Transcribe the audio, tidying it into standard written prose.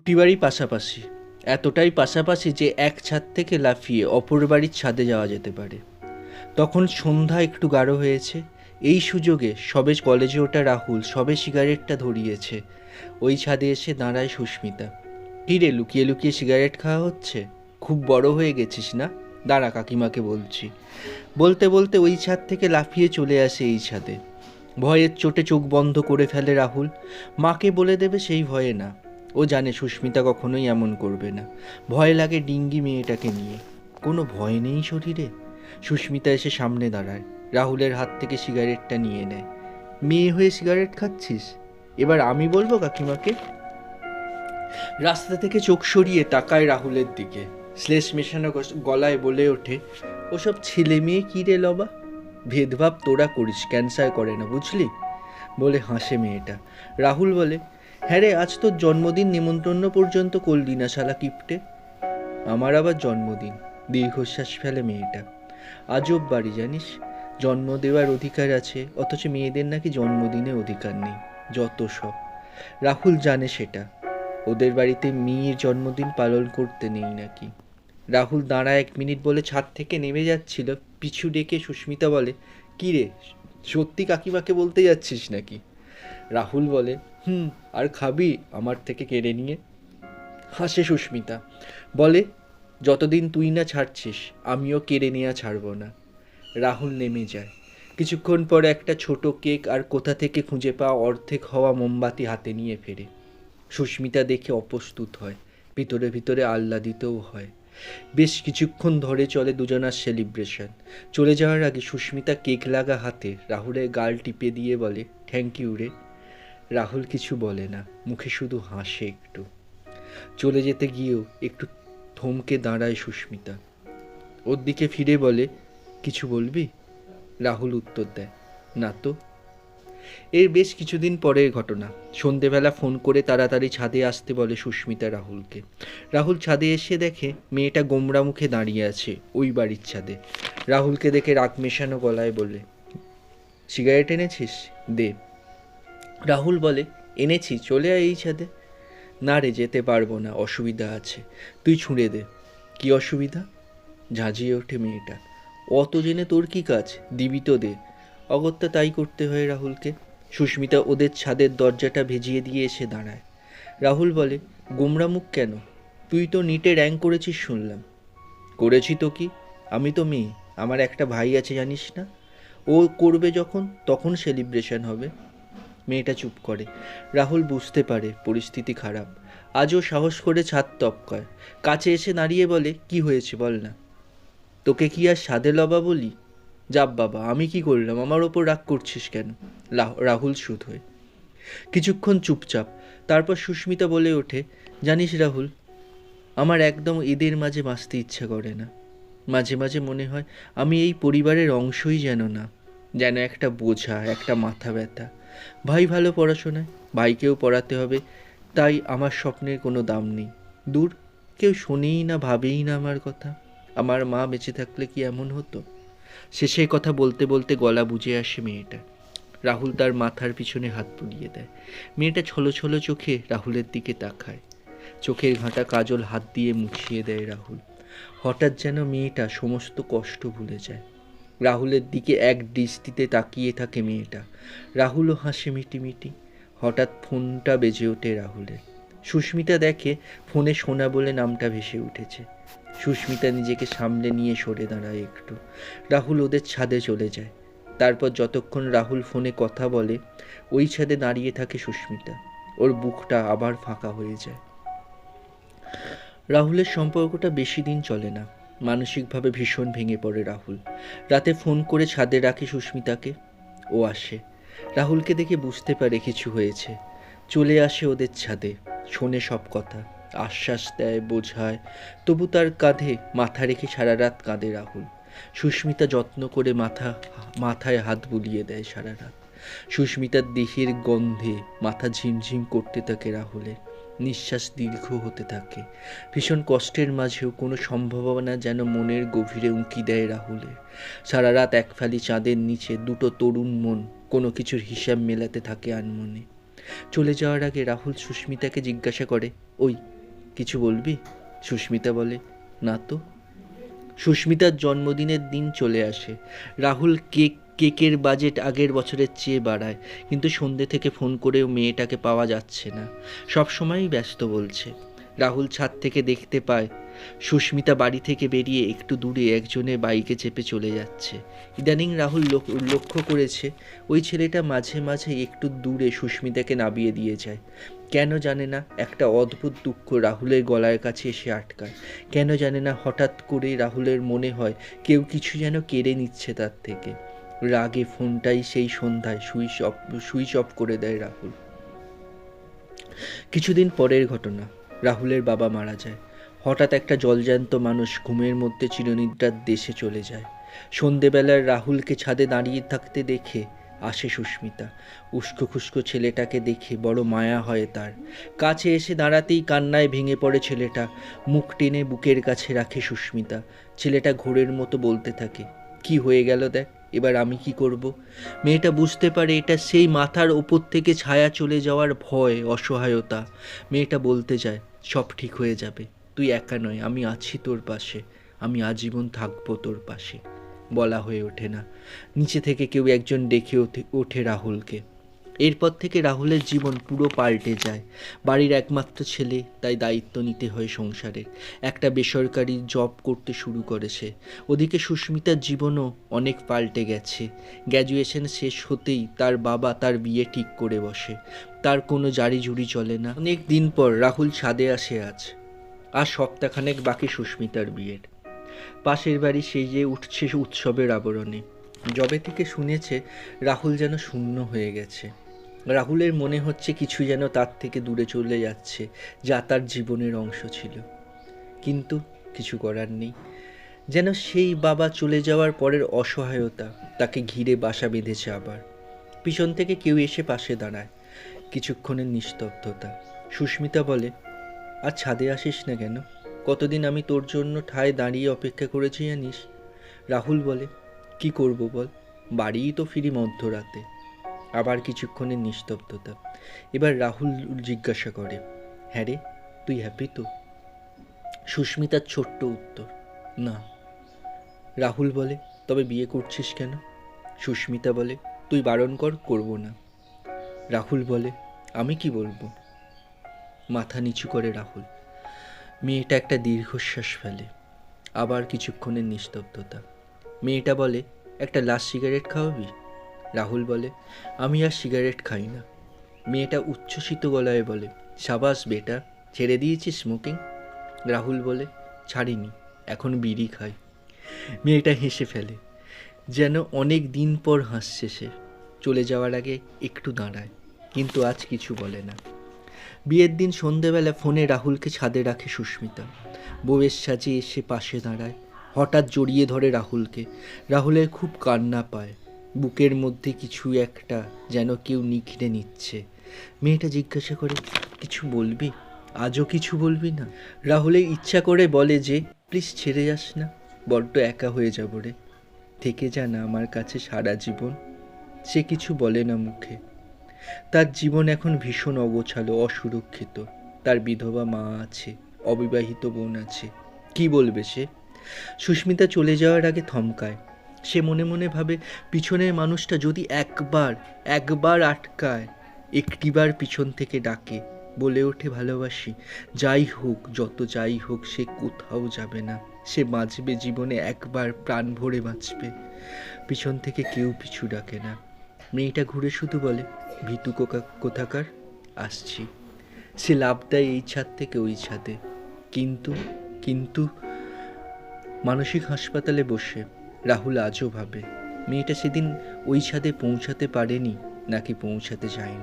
দুটি বাড়ি পাশাপাশি, এতটাই পাশাপাশি যে এক ছাদ থেকে লাফিয়ে অপর বাড়ির ছাদে যাওয়া যেতে পারে। তখন সন্ধ্যা একটু গাঢ় হয়েছে। এই সুযোগে সবে কলেজে ওঠা রাহুল সবে সিগারেটটা ধরিয়েছে। ওই ছাদে এসে দাঁড়ায় সুস্মিতা। কী রে, লুকিয়ে লুকিয়ে সিগারেট খাওয়া হচ্ছে? খুব বড় হয়ে গেছিস না? দাঁড়া, কাকিমাকে বলছি। বলতে বলতে ওই ছাদ থেকে লাফিয়ে চলে আসে এই ছাদে। ভয়ের চোটে চোখ বন্ধ করে ফেলে রাহুল। মাকে বলে দেবে সেই ভয়ে না, ও জানে সুস্মিতা কখনোই এমন করবে না। ভয় লাগে ডিঙ্গি মেয়েটাকে নিয়ে। কোনো ভয় নেই শরীরে? সুস্মিতা এসে সামনে দাঁড়ায়, রাহুলের হাত থেকে সিগারেটটা নিয়ে নেয়। মেয়ে হয়ে সিগারেট খাচ্ছিস? এবার আমি বলবো কাকিমাকে? রাস্তা থেকে চোখ সরিয়ে তাকায় রাহুলের দিকে, শ্লেষ মেশানো গলায় বলে ওঠে, ওসব ছেলে মেয়ে কী রে লবা, ভেদভাব তোরা করিস, ক্যান্সার করে না বুঝলি? বলে হাসে মেয়েটা। রাহুল বলে, হ্যাঁ রে, আজ তোর জন্মদিন, নিমন্ত্রণ পর্যন্ত করলি না শালা কিপটে। আমার আবার জন্মদিন? দীর্ঘশ্বাস ফেলে মেয়েটা। আজব বাড়ি জানিস, জন্ম দেওয়ার অধিকার আছে অথচ মেয়েদের নাকি জন্মদিনে অধিকার নেই। যত সব। রাহুল জানে সেটা, ওদের বাড়িতে মেয়ের জন্মদিন পালন করতে নেই নাকি। রাহুল দাঁড়ায় 1 মিনিট বলে ছাদ থেকে নেমে যাচ্ছিল, পিছু ডেকে সুস্মিতা বলে, কী রে, সত্যি কাকিমাকে বলতে যাচ্ছিস নাকি? রাহুল বলে, আর খাবি আমার থেকে কেড়ে নিয়ে? হাসে সুস্মিতা, বলে, যতদিন তুই না ছাড়ছিস আমিও কেড়ে নেওয়া ছাড়ব না। রাহুল নেমে যায়। কিছুক্ষণ পরে একটা ছোট কেক আর কোথা থেকে খুঁজে পাওয়া অর্ধেক হওয়া মোমবাতি হাতে নিয়ে ফেরে। সুস্মিতা দেখে অপ্রস্তুত হয়, ভিতরে ভিতরে আহ্লাদিতও হয়। বেশ কিছুক্ষণ ধরে চলে দুজনার সেলিব্রেশন। চলে যাওয়ার আগে সুস্মিতা কেক লাগা হাতে রাহুলের গাল টিপে দিয়ে বলে, থ্যাংক ইউ রে। রাহুল কিছু বলে না, মুখে শুধু হাসে একটু। চলে যেতে গিয়েও একটু থমকে দাঁড়ায় সুস্মিতা। ওর দিকে ফিরে বলে, কিছু বলবি? রাহুল উত্তর দেয়, না তো। এর বেশ কিছুদিন পরের ঘটনা। সন্ধেবেলা ফোন করে তাড়াতাড়ি ছাদে আসতে বলে সুস্মিতা রাহুলকে। রাহুল ছাদে এসে দেখে মেয়েটা গোমরা মুখে দাঁড়িয়ে আছে ওই বাড়ির ছাদে। রাহুলকে দেখে রাগ মেশানো গলায় বলে, সিগারেট এনেছিস? দে। রাহুল বলে, এনেছি, চলে আয় এই ছাদে। না রে, যেতে পারবো না, অসুবিধা আছে। তুই ছুঁড়ে দে। কি অসুবিধা? ঝাঁঝিয়ে ওঠে মেয়েটা। অত জেনে তোর কি কাজ, দিবি তো দে। অগত্যা তাই করতে হয় রাহুলকে। সুস্মিতা ওদের ছাদের দরজাটা ভেজিয়ে দিয়ে এসে দাঁড়ায়। রাহুল বলে, গোমরা মুখ কেন? তুই তো নিটে র্যাঙ্ক করেছিস শুনলাম। করেছি তো কি, আমি তো মেয়ে, আমার একটা ভাই আছে জানিস না? ও করবে যখন, তখন সেলিব্রেশন হবে। মেয়েটা চুপ করে। রাহুল বুঝতে পারে পরিস্থিতি খারাপ। আজও সাহস করে ছাদ টপকায়। কাছে এসে দাঁড়িয়ে বলে, কি হয়েছে বল না। তোকে কি আর সাদে লবা বলি? যাব বাবা, আমি কি করলাম, আমার ওপর রাগ করছিস কেন? রাহুল শুধ হয়ে কিছুক্ষণ চুপচাপ। তারপর সুস্মিতা বলে ওঠে, জানিস রাহুল, আমার একদম এদের মাঝে বাঁচতে ইচ্ছা করে না। মাঝে মাঝে মনে হয় আমি এই পরিবারের অংশই যেন না, যেন একটা বোঝা, একটা মাথা ব্যথা। ভাই ভালো পড়াশোনায়, ভাইকেও পড়াতে হবে, তাই আমার স্বপ্নের কোনো দাম নেই। দূর, কেউ শোনেই না, ভাবেই না আমার কথা। আমার মা বেঁচে থাকলে কি এমন হতো? শেষে কথা বলতে বলতে গলা বুঝে আসে মেয়েটা। রাহুল তার মাথার পিছনে হাত বুলিয়ে দেয়। মেয়েটা ছলো ছলো চোখে রাহুলের দিকে তাকায়। চোখের ঘাঁটা কাজল হাত দিয়ে মুছিয়ে দেয় রাহুল। হঠাৎ যেন মেয়েটা সমস্ত কষ্ট ভুলে যায়। রাহুলের দিকে এক দৃষ্টিতে তাকিয়ে থাকে মেয়েটা। রাহুলও হাসে মিটিমিটি। হঠাৎ ফোনটা বেজে ওঠে রাহুলের। সুস্মিতা দেখে ফোনে সোনা বলে নামটা ভেসে উঠেছে। সুস্মিতা নিজেকে সামলে নিয়ে সরে দাঁড়ায় একটু। রাহুল ওদের ছাদে চলে যায়। তারপর যতক্ষণ রাহুল ফোনে কথা বলে, ওই ছাদে দাঁড়িয়ে থাকে সুস্মিতা। ওর বুকটা আবার ফাঁকা হয়ে যায়। রাহুলের সম্পর্কটা বেশি দিন চলে না। মানসিকভাবে ভীষণ ভেঙে পড়ে রাহুল। রাতে ফোন করে ছাদে রাখে সুস্মিতাকে। ও আসে। রাহুলকে দেখে বুঝতে পারে কিছু হয়েছে। চলে আসে ওদের ছাদে, শোনে সব কথা, আশ্বাস দেয়, বোঝায়। তবু তার কাঁধে মাথা রেখে সারা রাত কাঁদে রাহুল। সুস্মিতা যত্ন করে মাথায় হাত বুলিয়ে দেয় সারা রাত। সুস্মিতার দেহের গন্ধে মাথা ঝিমঝিম করতে থাকে রাহুলের। নিঃশ্বাস দীর্ঘ হতে থাকে। ভীষণ কষ্টের মাঝেও কোনো সম্ভাবনা যেন মনের গভীরে উঁকি দেয় রাহুলের। সারা রাত এক ফালি চাঁদের নিচে দুটো তরুণ মন কোনো কিছুর হিসাব মেলাতে থাকে আনমনে। চলে যাওয়ার আগে রাহুল সুস্মিতাকে জিজ্ঞাসা করে, ওই কিছু বলবি? সুস্মিতা বলে, না তো। সুস্মিতার জন্মদিনের দিন চলে আসে। রাহুল কেকের বাজেট আগের বছরের চেয়ে বাড়ায়, কিন্তু সন্ধ্যে থেকে ফোন করেও মেয়েটাকে পাওয়া যাচ্ছে না। সব সময়ই ব্যস্ত বলছে। রাহুল ছাদ থেকে দেখতে পায় সুস্মিতা বাড়ি থেকে বেরিয়ে একটু দূরে একজনের বাইকে চেপে চলে যাচ্ছে। ইদানিং রাহুল লক্ষ্য করেছে ওই ছেলেটা মাঝে মাঝে একটু দূরে সুস্মিতাকে নামিয়ে দিয়ে যায়। কেন জানে না একটা অদ্ভুত দুঃখ রাহুলের গলার কাছে এসে আটকায়। কেন জানে না হঠাৎ করে রাহুলের মনে হয় কেউ কিছু যেন কেড়ে নিচ্ছে তার থেকে। রাগে ফোনটাই সেই সন্ধ্যায় সুইচ অফ করে দেয় রাহুল। কিছুদিন পরের ঘটনা, রাহুলের বাবা মারা যায়। হঠাৎ একটা জলজ্যান্ত মানুষ ঘুমের মধ্যে চিরনিদ্রার দেশে চলে যায়। সন্ধেবেলার রাহুলকে ছাদে দাঁড়িয়ে থাকতে দেখে আসে সুস্মিতা। উস্কো খুস্কো ছেলেটাকে দেখে বড় মায়া হয় তার। কাছে এসে দাঁড়াতেই কান্নায় ভেঙে পড়ে ছেলেটা। মুখ টেনে বুকের কাছে রাখে সুস্মিতা। ছেলেটা ঘোরের মতো বলতে থাকে, কি হয়ে গেল দেখ, এবার আমি কি করব? মেয়েটা বুঝতে পারে এটা সেই মাথার ওপর থেকে ছায়া চলে যাওয়ার ভয়, অসহায়তা। মেয়েটা বলতে যায়, সব ঠিক হয়ে যাবে, তুই একা নয়, আমি আছি তোর পাশে, আমি আজীবন থাকবো তোর পাশে। বলা হয়ে ওঠে না। নিচে থেকে কেউ একজন ডেকে ওঠে রাহুলকে। এরপর থেকে রাহুলের জীবন পুরো পাল্টে যায়। বাড়ির একমাত্র ছেলে, তাই দায়িত্ব নিতে হয় সংসারের। একটা বেসরকারি জব করতে শুরু করেছে। ওদিকে সুস্মিতার জীবনও অনেক পাল্টে গেছে। গ্র্যাজুয়েশন শেষ হতেই তার বাবা তার বিয়ে ঠিক করে বসে। তার কোনো জারি জুরি চলে না। অনেক দিন পর রাহুল ছাদে আসে আজ। আর সপ্তাহখানেক বাকি সুস্মিতার বিয়ের। পাশের বাড়ি সেজে উঠছে উৎসবের আবরণে। যবে থেকে শুনেছে রাহুল যেন শূন্য হয়ে গেছে। রাহুলের মনে হচ্ছে কিছু যেন তার থেকে দূরে চলে যাচ্ছে, যা তার জীবনের অংশ ছিল। কিন্তু কিছু করার নেই। যেন সেই বাবা চলে যাওয়ার পরের অসহায়তা তাকে ঘিরে বাসা বেঁধেছে আবার। পিছন থেকে কেউ এসে পাশে দাঁড়ায়। কিছুক্ষণের নিস্তব্ধতা। সুস্মিতা বলে, আর ছাদে আসিস না কেন? কতদিন আমি তোর জন্য ঠায় দাঁড়িয়ে অপেক্ষা করেছি জানিস? রাহুল বলে, কি করব বল, বাড়িই তো ফিরি মধ্যরাতে। আবার কিছুক্ষণের নিস্তব্ধতা। এবার রাহুল জিজ্ঞাসা করে, হ্যাঁ রে, তুই হ্যাপি তো? সুস্মিতার ছোট্ট উত্তর, না। রাহুল বলে, তবে বিয়ে করছিস কেন? সুস্মিতা বলে, তুই বারণ কর, করব না। রাহুল বলে, আমি কি বলবো? মাথা নিচু করে রাহুল। মেয়েটা একটা দীর্ঘশ্বাস ফেলে। আবার কিছুক্ষণের নিস্তব্ধতা। মেয়েটা বলে, একটা লাস্ট সিগারেট খাওয়াবি? রাহুল বলে, আমি আর সিগারেট খাই না। মেয়েটা উচ্ছ্বসিত গলায় বলে, সাবাস বেটা, ছেড়ে দিয়েছিস স্মোকিং? রাহুল বলে, ছাড়িনি, এখন বিড়ি খাই। মেয়েটা হেসে ফেলে, যেন অনেক দিন পর হাসছে সে। চলে যাওয়ার আগে একটু দাঁড়ায়, কিন্তু আজ কিছু বলে না। বিয়ের দিন সন্ধেবেলা ফোনে রাহুলকে ছাদে রাখে সুস্মিতা। বউয়ের সাজে এসে পাশে দাঁড়ায়। হঠাৎ জড়িয়ে ধরে রাহুলকে। রাহুলের খুব কান্না পায়। বুকের মধ্যে কিছু একটা যেন কেউ নিখড়ে নিচ্ছে। মেয়েটা জিজ্ঞাসা করে, কিছু বলবি? আজও কিছু বলবি না? রাহুলের ইচ্ছা করে বলে যে, প্লিজ ছেড়ে যাস না, বড্ড একা হয়ে যাব রে, থেকে যা না আমার কাছে সারা জীবন। সে কিছু বলে না মুখে। তার জীবন এখন ভীষণ অগোছালো, অসুরক্ষিত। তার বিধবা মা আছে, অবিবাহিত বোন আছে। কি বলবে সে? সুস্মিতা চলে যাওয়ার আগে থমকায়। সে মনে মনে ভাবে, পিছনের মানুষটা যদি একবার আটকায়, একটিবার পিছন থেকে ডাকে, বলে ওঠে ভালোবাসি, যাই হোক, যত যাই হোক, সে কোথাও যাবে না। সে বাঁচবে জীবনে একবার, প্রাণ ভরে বাঁচবে। পিছন থেকে কেউ পিছু ডাকে না। মেয়েটা ঘুরে শুধু বলে, ভিতু কোথাকার, আসছি। সে লাফ দেয় এই ছাদ থেকে ওই ছাদে। কিন্তু মানসিক হাসপাতালে বসে রাহুল আজও ভাবে, মেয়েটা সেদিন ওই ছাদে পৌঁছাতে পারেনি, নাকি পৌঁছাতে চায়নি।